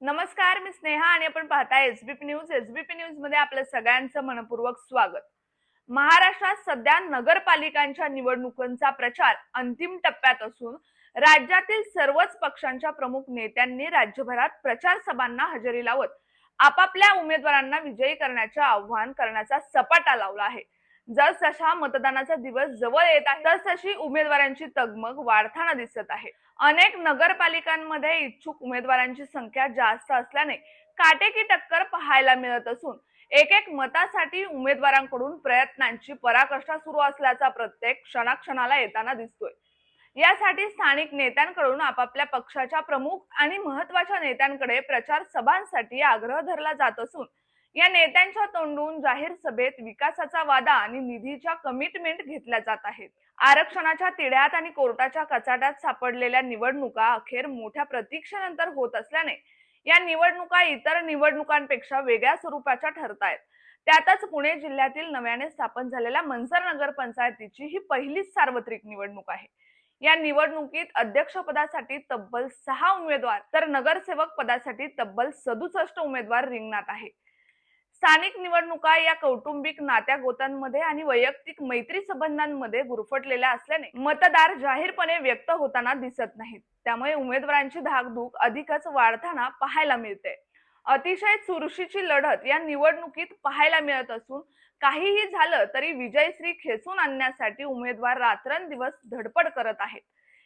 नमस्कार, मी स्नेहा आणि आपण पाहताय एसबीपी न्यूज. एसबीपी न्यूज मध्ये आपलं सगळ्यांचं मनपूर्वक स्वागत. महाराष्ट्रात सध्या नगरपालिकांच्या निवडणुकांचा प्रचार अंतिम टप्प्यात असून राज्यातील सर्वच पक्षांच्या प्रमुख नेत्यांनी राज्यभरात प्रचार सभांना हजेरी लावत आपापल्या उमेदवारांना विजयी करण्याचे आवाहन करण्याचा सपाटा लावला आहे. जसजसा मतदानाचा दिवस जवळ येत आहे तसतशी उमेदवारांची तगमग वाढताना दिसत आहे. अनेक नगरपालिकांमध्ये इच्छुक उमेदवारांची संख्या जास्त असल्याने काटेकी टक्कर पाहायला मिळत असून एक एक मतासाठी उमेदवारांकडून प्रयत्नांची पराकाष्ठा सुरू असल्याचा प्रत्येक क्षणाक्षणाला येताना दिसतोय. यासाठी स्थानिक नेत्यांकडून आपापल्या पक्षाच्या प्रमुख आणि महत्त्वाच्या नेत्यांकडे प्रचार सभांसाठी आग्रह धरला जात असून या नेत्यांच्या तोंडून जाहीर सभेत विकासाचा वादा आणि निधीच्या कमिटमेंट घेतल्या जात आहेत. आरक्षणाच्या तिढ्यात आणि कोर्टाच्या कचाट्यात सापडलेल्या निवडणुका अखेर मोठ्या प्रतीक्षेनंतर होत असल्याने या निवडणुका इतर निवडणुकांपेक्षा वेगळ्या स्वरूपाच्या ठरतायत. त्यातच पुणे जिल्ह्यातील नव्याने स्थापन झालेल्या मनसर नगर पंचायतीची ही पहिलीच सार्वत्रिक निवडणूक आहे. या निवडणुकीत अध्यक्षपदासाठी तब्बल 6 उमेदवार तर नगरसेवक पदासाठी तब्बल 67 उमेदवार रिंगणात आहे. स्थानिक निवडणुका या कौटुंबिक नात्यागोत्यांमध्ये आणि वैयक्तिक मैत्री संबंधांमध्ये गुरफटलेल्या असल्याने मतदार जाहीरपणे व्यक्त होताना दिसत नाहीत. त्यामुळे उमेदवारांची धाकधूक अधिकच वाढताना पाहायला मिळते. अतिशय चुरशीची लढत या निवडणुकीत पाहायला मिळत असून काहीही झालं तरी विजयश्री खेचून आणण्यासाठी उमेदवार रात्रंदिवस धडपड करत आहेत.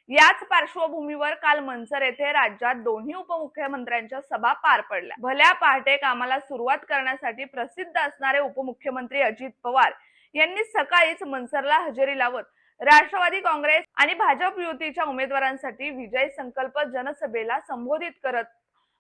याच पार्श्वभूमीवर काल मनसर येथे राज्यात दोन्ही उपमुख्यमंत्र्यांच्या सभा पार पडल्या. भल्या पहाटे कामाला सुरुवात करण्यासाठी प्रसिद्ध असणारे उपमुख्यमंत्री अजित पवार यांनी सकाळीच मनसरला हजेरी लावत राष्ट्रवादी काँग्रेस आणि भाजप युतीच्या उमेदवारांसाठी विजय संकल्प जनसभेला संबोधित करत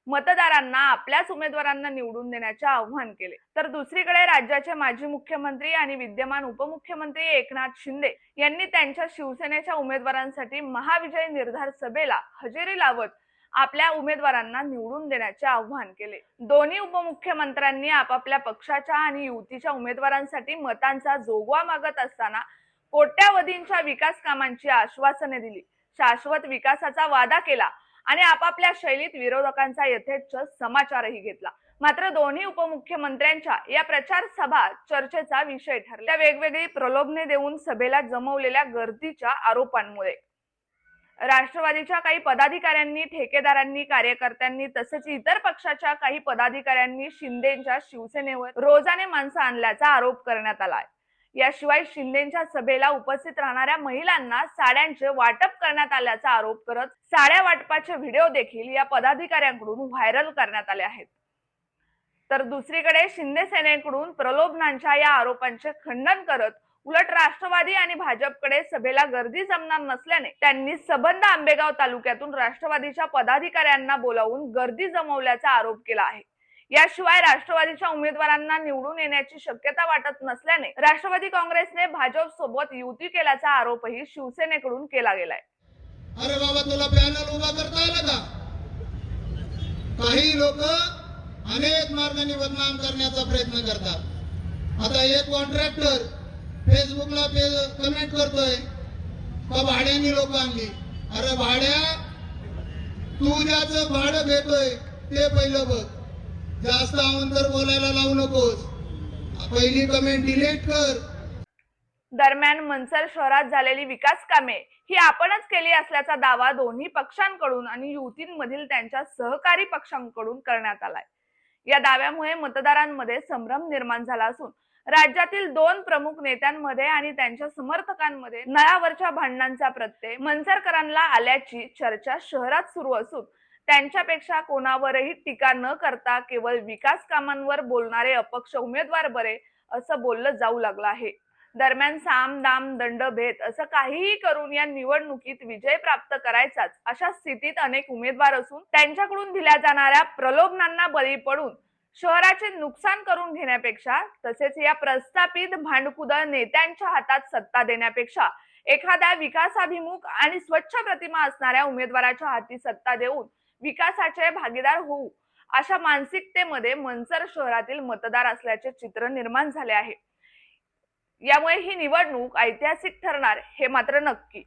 मतदारांना आपल्याच उमेदवारांना निवडून देण्याचे आवाहन केले. तर दुसरीकडे राज्याचे माजी मुख्यमंत्री आणि विद्यमान उपमुख्यमंत्री एकनाथ शिंदे यांनी त्यांच्या शिवसेनेच्या उमेदवारांसाठी महाविजय निर्धार सभेला हजेरी लावत आपल्या उमेदवारांना निवडून देण्याचे आवाहन केले. दोन्ही उपमुख्यमंत्र्यांनी आपापल्या पक्षाच्या आणि युतीच्या उमेदवारांसाठी मतांचा जोगवा मागत असताना कोट्यावधींच्या विकास कामांची आश्वासने दिली, शाश्वत विकासाचा वादा केला आणि आपापल्या शैलीत विरोधकांचा यथेच्छ समाचारही घेतला. मात्र दोन्ही उपमुख्यमंत्र्यांच्या या प्रचार सभा चर्चेचा विषय ठरल्या. वेगवेगळी प्रलोभने देऊन सभेला जमवलेल्या गर्दीच्या आरोपांमुळे राष्ट्रवादीच्या काही पदाधिकाऱ्यांनी, ठेकेदारांनी, कार्यकर्त्यांनी तसेच इतर पक्षाच्या काही पदाधिकाऱ्यांनी शिंदेच्या शिवसेनेवर रोजाने माणसं आणल्याचा आरोप करण्यात आला. याशिवाय शिंदेच्या सभेला उपस्थित राहणाऱ्या महिलांना साड्यांचे वाटप करण्यात आल्याचा आरोप करत साड्या वाटपाचे व्हिडिओ देखील या पदाधिकाऱ्यांकडून व्हायरल करण्यात आले आहेत. तर दुसरीकडे शिंदे सेनेकडून प्रलोभनांच्या या आरोपांचे खंडन करत उलट राष्ट्रवादी आणि भाजपकडे सभेला गर्दी जमणार नसल्याने त्यांनी सबंध आंबेगाव तालुक्यातून राष्ट्रवादीच्या पदाधिकाऱ्यांना बोलावून गर्दी जमवल्याचा आरोप केला आहे. याशिवाय राष्ट्रवादीच्या उमेदवारांना निवडून येण्याची शक्यता वाटत नसल्याने राष्ट्रवादी काँग्रेसने भाजप सोबत युती केल्याचा आरोपही शिवसेनेकडून केला गेलाय. अरे बाबा, तुला पॅनल उभा करता आलं का? काही लोक अनेक मार्गाने बदनाम करण्याचा प्रयत्न करतात. आता एक कॉन्ट्रॅक्टर फेसबुकला कमेंट करतोय का भाड्याने लोक आणली. अरे भाड्या, तू ज्याचं भाडं घेतोय ते पहिलं बघ. जास्त अवंतर बोलायला लावू नकोस. पहिली कमेंट डिलीट कर. दरम्यान मनसर शहरात झालेली विकास कामे ही आपणच केली असल्याचा दावा दोन्ही पक्षांकडून आणि युतींमधील त्यांच्या सहकारी पक्षांकडून करण्यात आलाय. या दाव्यामुळे मतदारांमध्ये संभ्रम निर्माण झाला असून राज्यातील दोन प्रमुख नेत्यांमध्ये आणि त्यांच्या समर्थकांमध्ये नळावरच्या भांडणांचा प्रत्यय मनसरकरांना आल्याची चर्चा शहरात सुरू असून त्यांच्यापेक्षा कोणावरही टीका न करता केवळ विकास कामांवर बोलणारे अपक्ष उमेदवार बरे असं बोललं जाऊ लागलं आहे. दरम्यान साम दाम दंड भेद असं काहीही करून या निवडणुकीत विजय प्राप्त करायचाच अशा स्थितीत अनेक उमेदवार असून त्यांच्याकडून दिल्या जाणाऱ्या प्रलोभनांना बळी पडून शहराचे नुकसान करून घेण्यापेक्षा तसेच या प्रस्थापित भांडकुदळ नेत्यांच्या हातात सत्ता देण्यापेक्षा एखाद्या विकासाभिमुख आणि स्वच्छ प्रतिमा असणाऱ्या उमेदवाराच्या हाती सत्ता देऊन विकासाचे भागीदार होऊ अशा मानसिकतेमध्ये मनसर शहरातील मतदार असल्याचे चित्र निर्माण झाले आहे. यामुळे ही निवडणूक ऐतिहासिक ठरणार हे मात्र नक्की.